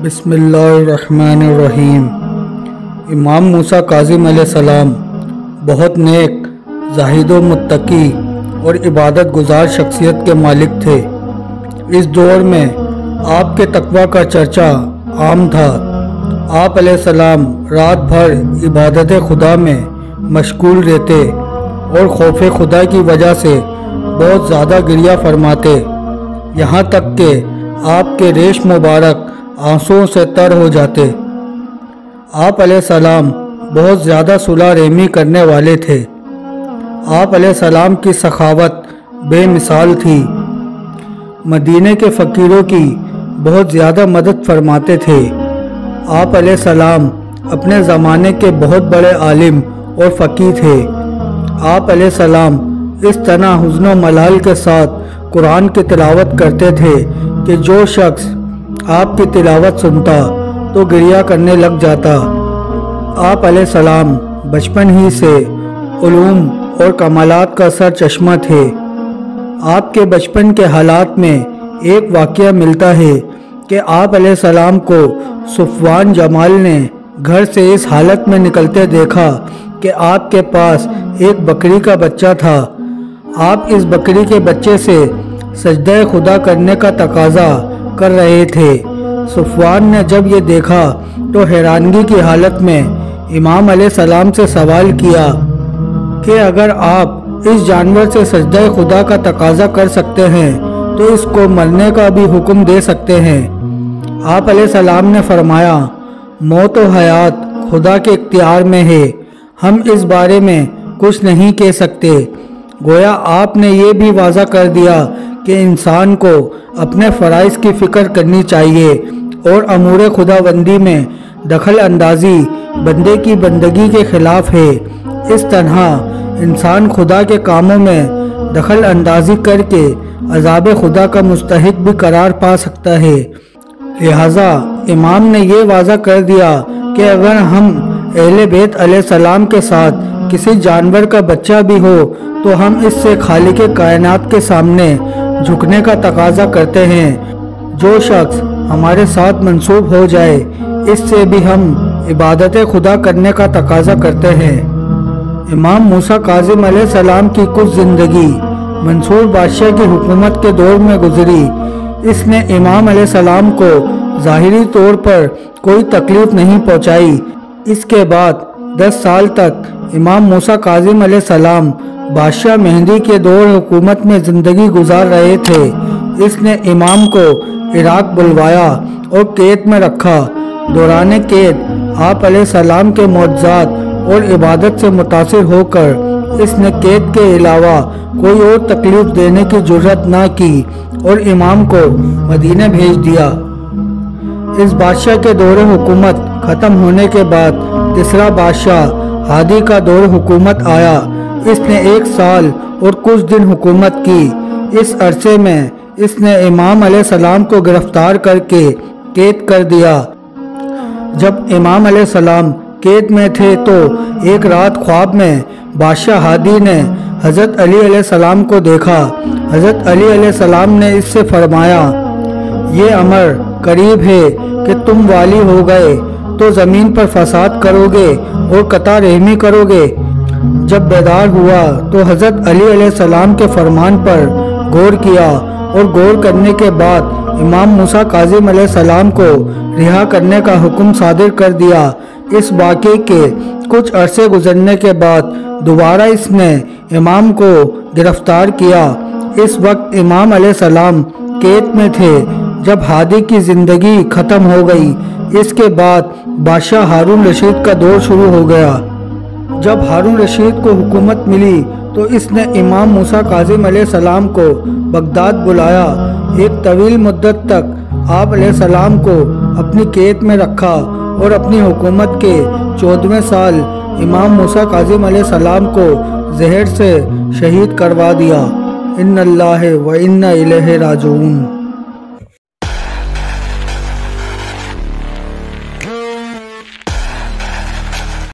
بسم اللہ الرحمن الرحیم۔ امام موسیٰ کاظم علیہ السلام بہت نیک، زاہد و متقی اور عبادت گزار شخصیت کے مالک تھے۔ اس دور میں آپ کے تقویٰ کا چرچا عام تھا۔ آپ علیہ السلام رات بھر عبادت خدا میں مشغول رہتے اور خوف خدا کی وجہ سے بہت زیادہ گریہ فرماتے، یہاں تک کہ آپ کے ریش مبارک آنسوؤں سے تر ہو جاتے۔ آپ علیہ السلام بہت زیادہ صلح رحمی کرنے والے تھے۔ آپ علیہ السلام کی سخاوت بے مثال تھی۔ مدینے کے فقیروں کی بہت زیادہ مدد فرماتے تھے۔ آپ علیہ السلام اپنے زمانے کے بہت بڑے عالم اور فقیہ تھے۔ آپ علیہ السلام اس طرح حزن و ملال کے ساتھ قرآن کی تلاوت کرتے تھے کہ جو شخص آپ کی تلاوت سنتا تو گریہ کرنے لگ جاتا۔ آپ علیہ السلام بچپن ہی سے علوم اور کمالات کا سر چشمہ تھے۔ آپ کے بچپن کے حالات میں ایک واقعہ ملتا ہے کہ آپ علیہ السلام کو صفوان جمال نے گھر سے اس حالت میں نکلتے دیکھا کہ آپ کے پاس ایک بکری کا بچہ تھا۔ آپ اس بکری کے بچے سے سجدہ خدا کرنے کا تقاضا کر رہے تھے۔ صفوان نے جب یہ دیکھا تو حیرانگی کی حالت میں امام علیہ السلام سے سوال کیا کہ اگر آپ اس جانور سے سجدہ خدا کا تقاضا کر سکتے ہیں تو اس کو مرنے کا بھی حکم دے سکتے ہیں۔ آپ علیہ السلام نے فرمایا، موت و حیات خدا کے اختیار میں ہے، ہم اس بارے میں کچھ نہیں کہہ سکتے۔ گویا آپ نے یہ بھی واضح کر دیا کہ انسان کو اپنے فرائض کی فکر کرنی چاہیے اور امور خدا بندی میں دخل اندازی بندے کی بندگی کے خلاف ہے۔ اس طرح انسان خدا کے کاموں میں دخل اندازی کر کے عذاب خدا کا مستحق بھی قرار پا سکتا ہے۔ لہٰذا امام نے یہ واضح کر دیا کہ اگر ہم اہل بیت علیہ السلام کے ساتھ کسی جانور کا بچہ بھی ہو تو ہم اس سے خالق کائنات کے سامنے جھکنے کا تقاضا کرتے ہیں۔ جو شخص ہمارے ساتھ منسوب ہو جائے اس سے بھی ہم عبادت خدا کرنے کا تقاضا کرتے ہیں۔ امام موسیٰ کاظم علیہ السلام کی کچھ زندگی منصور بادشاہ کی حکومت کے دور میں گزری۔ اس نے امام علیہ السلام کو ظاہری طور پر کوئی تکلیف نہیں پہنچائی۔ اس کے بعد 10 سال تک امام موسیٰ کاظم علیہ السلام بادشاہ مہدی کے دور حکومت میں زندگی گزار رہے تھے۔ اس نے امام کو عراق بلوایا اور قید میں رکھا۔ دوران قید آپ علیہ السلام کے معجزات اور عبادت سے متاثر ہو کر اس نے قید کے علاوہ کوئی اور تکلیف دینے کی جرات نہ کی اور امام کو مدینہ بھیج دیا۔ اس بادشاہ کے دور حکومت ختم ہونے کے بعد تیسرا بادشاہ ہادی کا دور حکومت آیا۔ اس نے 1 سال اور کچھ دن حکومت کی۔ اس عرصے میں اس نے امام علیہ السلام کو گرفتار کر کے قید کر دیا۔ جب امام علیہ السلام قید میں تھے تو ایک رات خواب میں بادشاہ ہادی نے حضرت علی علیہ السلام کو دیکھا۔ حضرت علی علیہ السلام نے اس سے فرمایا، یہ امر قریب ہے کہ تم والی ہو گئے تو زمین پر فساد کرو گے اور قطع رحمی کرو گے۔ جب بیدار ہوا تو حضرت علی علیہ السلام کے فرمان پر غور کیا اور غور کرنے کے بعد امام موسیٰ کاظم علیہ السلام کو رہا کرنے کا حکم صادر کر دیا۔ اس واقعے کے کچھ عرصے گزرنے کے بعد دوبارہ اس نے امام کو گرفتار کیا۔ اس وقت امام علیہ السلام قید میں تھے جب ہادی کی زندگی ختم ہو گئی۔ اس کے بعد بادشاہ ہارون رشید کا دور شروع ہو گیا۔ جب ہارون رشید کو حکومت ملی تو اس نے امام موسیٰ کاظم علیہ السلام کو بغداد بلایا۔ ایک طویل مدت تک آپ علیہ السلام کو اپنی قید میں رکھا اور اپنی حکومت کے 14ویں سال امام موسیٰ کاظم علیہ السلام کو زہر سے شہید کروا دیا۔ ان اللہ و انا الیہ راجعون۔